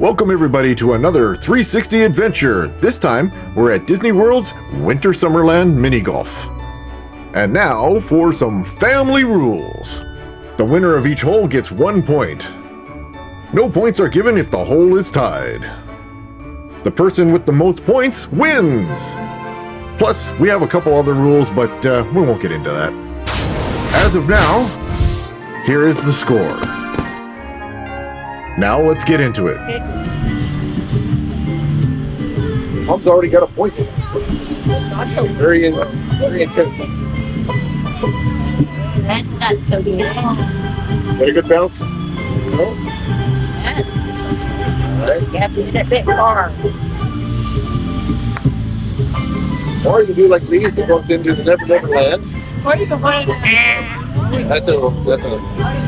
Welcome everybody to another 360 adventure. This time, we're at Disney World's Winter Summerland Mini Golf. And now for some family rules. The winner of each hole gets 1 point. No points are given if the hole is tied. The person with the most points wins. Plus, we have a couple other rules, but we won't get into that. As of now, here is the score. Now let's get into it. Mom's already got a point. Awesome. Very intense. That's not so good. Got a good bounce? No? Yes. All right. You have to hit it a bit far. Or you can do like these, it goes into the Never Land. Or you can put it That's a out of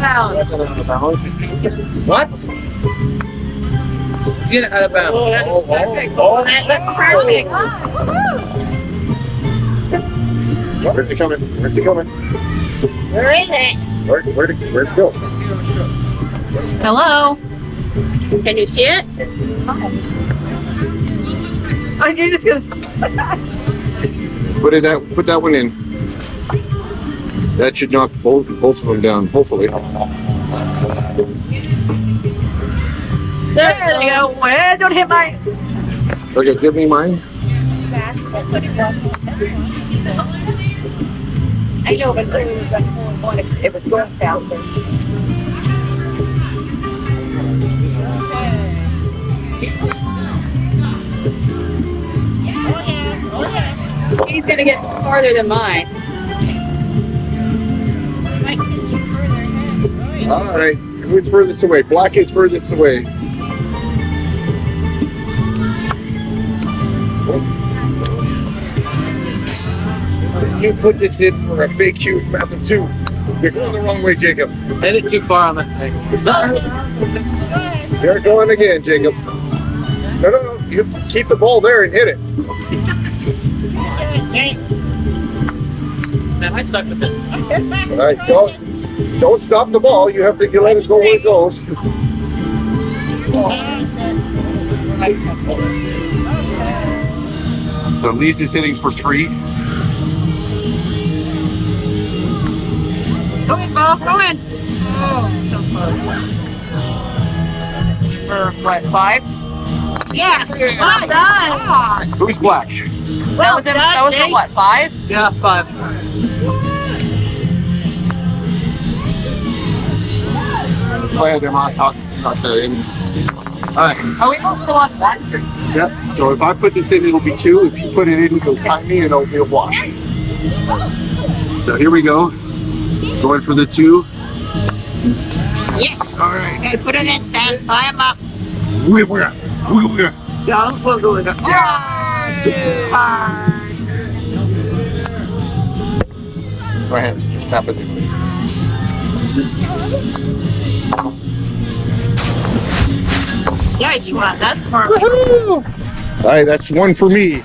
bounds. what? Get out of bounds. Oh, that's perfect. Oh, that's perfect. Where's it coming? Where's it coming? Where is it? Where'd it go? Hello? Can you see it? Oh, you're just gonna... Put that one in. That should knock both of them down, hopefully. There they go. Well, don't hit mine. Okay, give me mine. That's what it does. I know, but it was going faster. He's gonna get farther than mine. All right, who's furthest away? Black is furthest away. You put this in for a big, huge, massive two. You're going the wrong way, Jacob. Hit it too far on the thing. You're going again, Jacob. No. You keep the ball there and hit it. Man, I stuck with it. All right, don't stop the ball. You have to let it go where it goes. So Lisa's hitting for 3. Go in, Bob, go in. Oh, so close. This is for, what, 5? Yes! Well done! Who's black? That was for what, 5? Yeah, 5. Go ahead, Emma. Knock that in. All right. Are we all still on 1? Yep. So if I put this in, it'll be 2. If you put it in, you'll time me and it'll be a wash. So here we go. Going for the 2. Yes! All right. Okay, put it in, Sam. Tie him up. Where? Don't we'll go with it. Go ahead. Just tap it in, please. Nice one. That's perfect. All right. That's 1 for me.